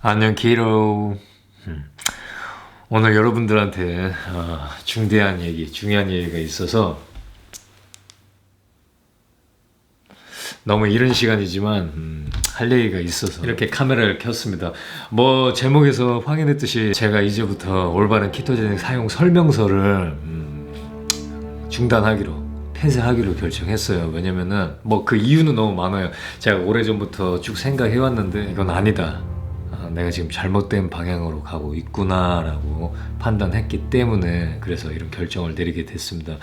안녕 키로. 오늘 여러분들한테 중요한 얘기가 있어서 너무 이른 시간이지만 할 얘기가 있어서 이렇게 카메라를 켰습니다. 뭐 제목에서 확인했듯이 제가 이제부터 올바른 키토제닉 사용 설명서를 폐쇄하기로 결정했어요. 왜냐면은 뭐 그 이유는 너무 많아요. 제가 오래전부터 쭉 생각해왔는데 이건 아니다. 내가 지금 잘못된 방향으로 가고 있구나라고 판단했기 때문에 그래서 이런 결정을 내리게 됐습니다.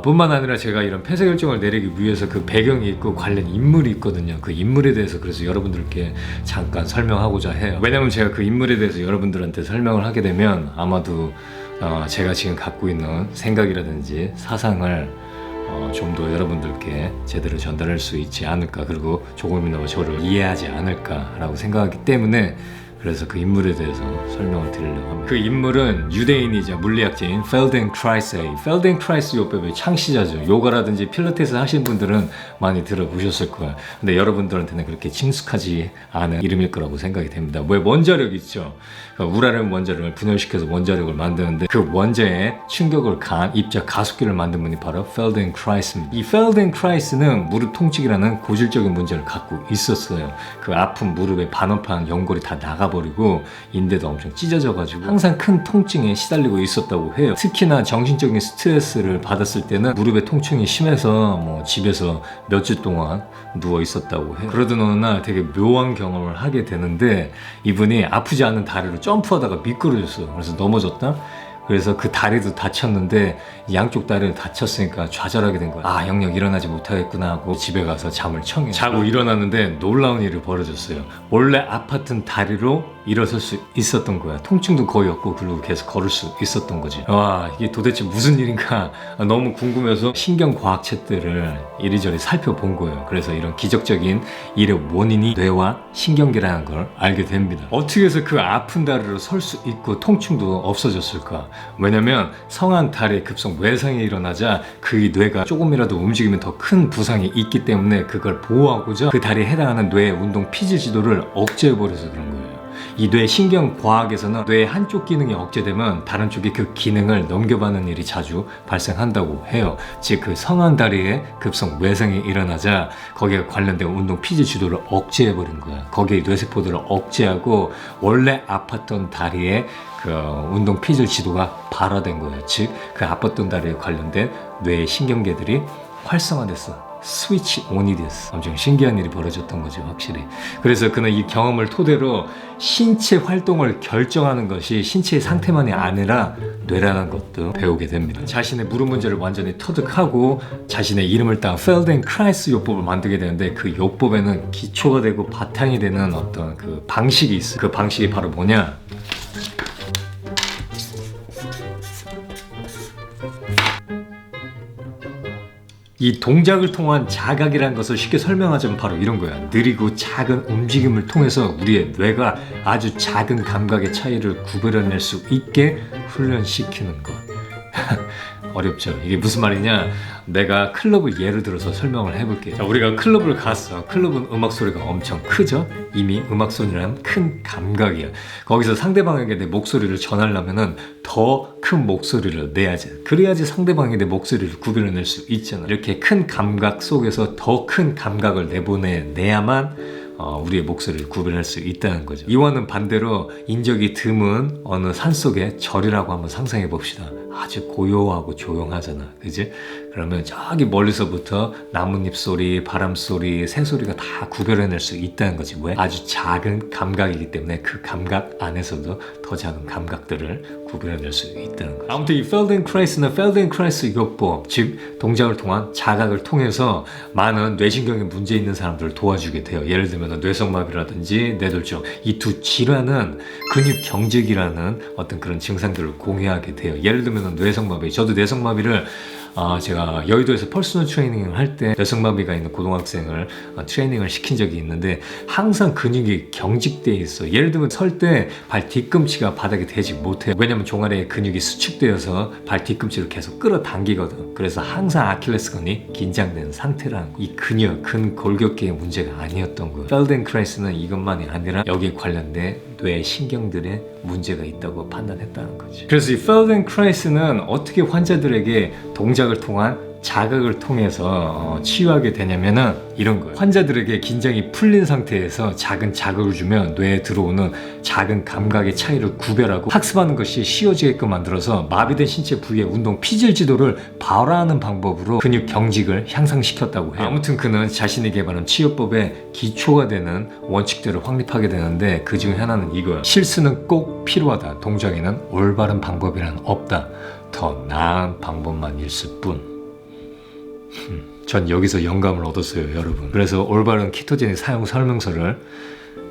뿐만 아니라 제가 이런 폐쇄 결정을 내리기 위해서 그 배경이 있고 관련 인물이 있거든요. 그 인물에 대해서 그래서 여러분들께 잠깐 설명하고자 해요. 왜냐면 제가 그 인물에 대해서 여러분들한테 설명을 하게 되면 아마도 제가 지금 갖고 있는 생각이라든지 사상을 좀 더 여러분들께 제대로 전달할 수 있지 않을까, 그리고 조금이나마 저를 이해하지 않을까라고 생각하기 때문에 그래서 그 인물에 대해서 설명을 드리려고 합니다. 그 인물은 유대인이자 물리학자인 펠덴크라이스예요. 펠덴크라이스 요법의 창시자죠. 요가라든지 필라테스 하신 분들은 많이 들어보셨을 거예요. 근데 여러분들한테는 그렇게 친숙하지 않은 이름일 거라고 생각이 됩니다. 왜 원자력 있죠? 우라늄 원자력을 분열시켜서 원자력을 만드는데 그 원자에 충격을 가한 입자 가속기를 만든 분이 바로 펠덴크라이스입니다. 이 펠덴크라이스는 무릎 통증이라는 고질적인 문제를 갖고 있었어요. 그 아픈 무릎에 반원판 연골이 다 나가버리고 인대도 엄청 찢어져가지고 항상 큰 통증에 시달리고 있었다고 해요. 특히나 정신적인 스트레스를 받았을 때는 무릎의 통증이 심해서 뭐 집에서 몇 주 동안 누워 있었다고 해요. 그러던 어느 날 되게 묘한 경험을 하게 되는데 이분이 아프지 않은 다리로 점프하다가 미끄러졌어요. 그래서 넘어졌다? 그래서 그 다리도 다쳤는데 양쪽 다리를 다쳤으니까 좌절하게 된 거야. 영영 일어나지 못하겠구나 하고 집에 가서 잠을 청해. 자고 일어났는데 놀라운 일이 벌어졌어요. 원래 아팠던 다리로 일어설 수 있었던 거야. 통증도 거의 없고 그리고 계속 걸을 수 있었던 거지. 이게 도대체 무슨 일인가 너무 궁금해서 신경과학책들을 이리저리 살펴본 거예요. 그래서 이런 기적적인 일의 원인이 뇌와 신경계라는 걸 알게 됩니다. 어떻게 해서 그 아픈 다리로 설 수 있고 통증도 없어졌을까? 왜냐면 성한 다리에 급성 외상이 일어나자 그 뇌가 조금이라도 움직이면 더 큰 부상이 있기 때문에 그걸 보호하고자 그 다리에 해당하는 뇌의 운동 피질 지도를 억제해버려서 그런 거예요. 이 뇌 신경과학에서는 뇌의 한쪽 기능이 억제되면 다른 쪽이 그 기능을 넘겨받는 일이 자주 발생한다고 해요. 즉 그 성한 다리에 급성 외상이 일어나자 거기에 관련된 운동 피질 지도를 억제해버린 거야. 거기에 뇌세포들을 억제하고 원래 아팠던 다리에 그 운동 피질 지도가 발화된 거예요. 즉 그 아팠던 다리에 관련된 뇌의 신경계들이 활성화됐어. 스위치 온이 됐어. 엄청 신기한 일이 벌어졌던 거죠, 확실히. 그래서 그는 이 경험을 토대로 신체 활동을 결정하는 것이 신체의 상태만이 아니라 뇌라는 것도 배우게 됩니다. 자신의 무릎 문제를 완전히 터득하고 자신의 이름을 따 펠덴크라이스 요법을 만들게 되는데 그 요법에는 기초가 되고 바탕이 되는 어떤 그 방식이 있어요. 그 방식이 바로 뭐냐? 이 동작을 통한 자각이라는 것을 쉽게 설명하자면 바로 이런 거야. 느리고 작은 움직임을 통해서 우리의 뇌가 아주 작은 감각의 차이를 구별해낼 수 있게 훈련시키는 것. 어렵죠. 이게 무슨 말이냐? 내가 클럽을 예를 들어서 설명을 해볼게요. 자, 우리가 클럽을 갔어. 클럽은 음악 소리가 엄청 크죠? 이미 음악 소리란 큰 감각이야. 거기서 상대방에게 내 목소리를 전하려면은 더 큰 목소리를 내야지. 그래야지 상대방이 내 목소리를 구별해낼 수 있잖아. 이렇게 큰 감각 속에서 더 큰 감각을 내야만 우리의 목소리를 구별할 수 있다는 거죠. 이와는 반대로 인적이 드문 어느 산속의 절이라고 한번 상상해 봅시다. 아주 고요하고 조용하잖아, 그지? 그러면 저기 멀리서부터 나뭇잎 소리, 바람 소리, 새 소리가 다 구별해낼 수 있다는 거지. 왜? 아주 작은 감각이기 때문에 그 감각 안에서도 더 작은 감각들을 구별해낼 수 있다는 거죠. 아무튼 이 펠덴크라이스는 펠덴크라이스 요법, 즉 동작을 통한 자각을 통해서 많은 뇌신경에 문제 있는 사람들을 도와주게 돼요. 예를 들면 뇌성마비라든지 뇌졸중, 이 두 질환은 근육 경직이라는 어떤 그런 증상들을 공유하게 돼요. 예를 들면 뇌성마비, 저도 뇌성마비를 제가 여의도에서 퍼스널 트레이닝을 할 때 뇌성마비가 있는 고등학생을 트레이닝을 시킨 적이 있는데 항상 근육이 경직되어 있어. 예를 들면 설 때 발 뒤꿈치가 바닥에 대지 못해요. 왜냐면 종아리에 근육이 수축되어서 발 뒤꿈치를 계속 끌어당기거든. 그래서 항상 아킬레스건이 긴장된 상태라는 거. 이 근육, 근골격계의 문제가 아니었던 거예요. 펠덴크라이스는 이것만이 아니라 여기에 관련된 뇌 신경들에 문제가 있다고 판단했다는 거지. 그래서 이 Feldenkrais는 어떻게 환자들에게 동작을 통한 자극을 통해서 치유하게 되냐면은 이런 거예요. 환자들에게 긴장이 풀린 상태에서 작은 자극을 주면 뇌에 들어오는 작은 감각의 차이를 구별하고 학습하는 것이 쉬워지게끔 만들어서 마비된 신체 부위의 운동 피질 지도를 발화하는 방법으로 근육 경직을 향상시켰다고 해요. 아무튼 그는 자신이 개발한 치유법의 기초가 되는 원칙들을 확립하게 되는데 그 중 하나는 이거예요. 실수는 꼭 필요하다. 동작에는 올바른 방법이란 없다. 더 나은 방법만 있을 뿐. 전 여기서 영감을 얻었어요, 여러분. 그래서 올바른 키토제닉 사용 설명서를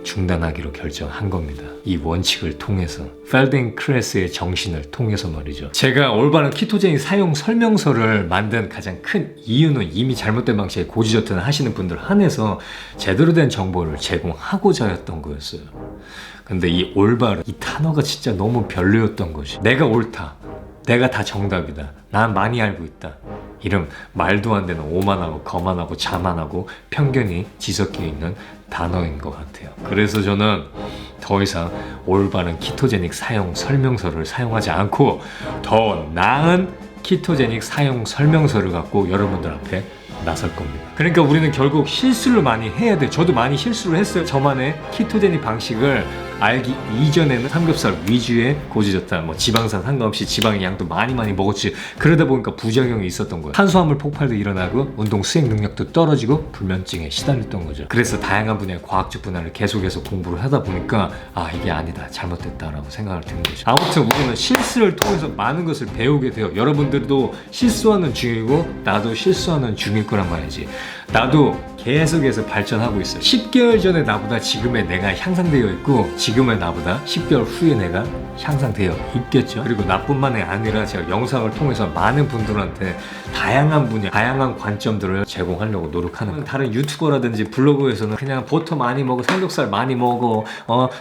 중단하기로 결정한 겁니다. 이 원칙을 통해서 펠덴크라이스의 정신을 통해서 말이죠. 제가 올바른 키토제닉 사용 설명서를 만든 가장 큰 이유는 이미 잘못된 방식의 고지저탄을 하시는 분들 한해서 제대로 된 정보를 제공하고자 했던 거였어요. 근데 이 올바른 이 단어가 진짜 너무 별로였던 것이 내가 옳다. 내가 다 정답이다. 난 많이 알고 있다. 이런 말도 안 되는 오만하고 거만하고 자만하고 편견이 뒤섞여 있는 단어인 것 같아요. 그래서 저는 더 이상 올바른 키토제닉 사용 설명서를 사용하지 않고 더 나은 키토제닉 사용 설명서를 갖고 여러분들 앞에 나설 겁니다. 그러니까 우리는 결국 실수를 많이 해야 돼. 저도 많이 실수를 했어요. 저만의 키토제닉 방식을 알기 이전에는 삼겹살 위주의 고지저탄, 지방산 상관없이 지방의 양도 많이 먹었지. 그러다 보니까 부작용이 있었던 거예요. 탄수화물 폭발도 일어나고 운동 수행 능력도 떨어지고 불면증에 시달렸던 거죠. 그래서 다양한 분야의 과학적 분야를 계속해서 공부를 하다 보니까 이게 아니다, 잘못됐다라고 생각을 드는 거죠. 아무튼 우리는 실수를 통해서 많은 것을 배우게 돼요. 여러분들도 실수하는 중이고 나도 실수하는 중일 거란 말이지. 나도 계속해서 발전하고 있어요. 10개월 전에 나보다 지금의 내가 향상되어 있고 지금의 나보다 10개월 후에 내가 향상되어 있겠죠. 그리고 나뿐만이 아니라 제가 영상을 통해서 많은 분들한테 다양한 분야, 다양한 관점들을 제공하려고 노력하는 거예요. 다른 유튜버라든지 블로그에서는 그냥 버터 많이 먹어, 삼겹살 많이 먹어,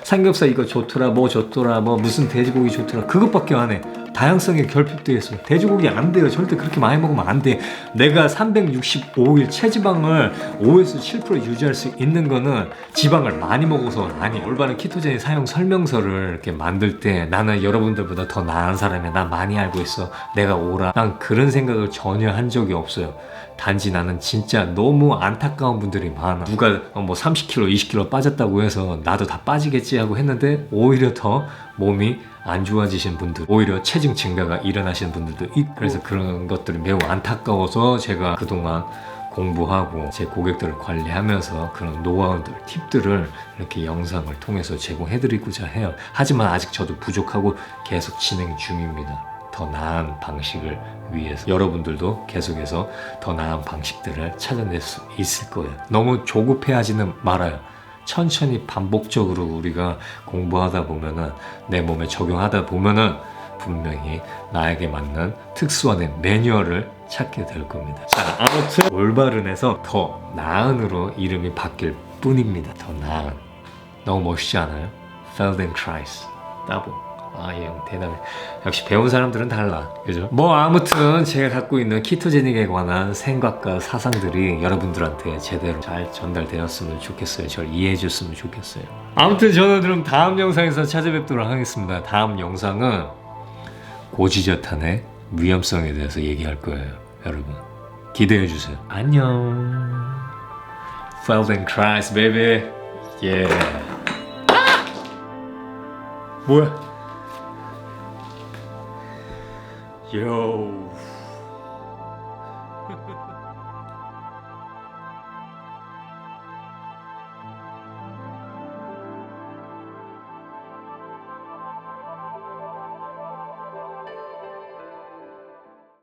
삼겹살 이거 좋더라, 뭐 좋더라, 뭐 무슨 돼지고기 좋더라, 그것밖에 안 해. 다양성이 결핍되어 있어요. 돼지고기 안 돼요. 절대 그렇게 많이 먹으면 안 돼. 내가 365일 체지방을 5에서 7% 유지할 수 있는 거는 지방을 많이 먹어서 아니에요. 올바른 키토제닉 사용 설명서를 이렇게 만들 때 나는 여러분들보다 더 나은 사람이야. 난 많이 알고 있어. 내가 오라. 난 그런 생각을 전혀 한 적이 없어요. 단지 나는 진짜 너무 안타까운 분들이 많아. 누가 30kg, 20kg 빠졌다고 해서 나도 다 빠지겠지 하고 했는데 오히려 더 몸이 안 좋아지신 분들, 오히려 체중 증가가 일어나시는 분들도 있고, 그래서 그런 것들이 매우 안타까워서 제가 그동안 공부하고 제 고객들을 관리하면서 그런 노하우들, 팁들을 이렇게 영상을 통해서 제공해드리고자 해요. 하지만 아직 저도 부족하고 계속 진행 중입니다. 더 나은 방식을 위해서 여러분들도 계속해서 더 나은 방식들을 찾아낼 수 있을 거예요. 너무 조급해하지는 말아요. 천천히 반복적으로 우리가 공부하다 보면은 내 몸에 적용하다 보면은 분명히 나에게 맞는 특수화된 매뉴얼을 찾게 될 겁니다. 자, 아무튼 올바른에서 더 나은으로 이름이 바뀔 뿐입니다. 더 나은. 너무 멋있지 않아요? Feldenkrais. 따봉. 이 형 대단해. 역시 배운 사람들은 달라. 그죠? 아무튼 제가 갖고 있는 키토제닉에 관한 생각과 사상들이 여러분들한테 제대로 잘 전달되었으면 좋겠어요. 저를 이해해 줬으면 좋겠어요. 아무튼 저는 그럼 다음 영상에서 찾아뵙도록 하겠습니다. 다음 영상은 고지저탄의 위험성에 대해서 얘기할 거예요. 여러분 기대해 주세요. 안녕. Feldenkrais baby. Yeah. 뭐야? Yo.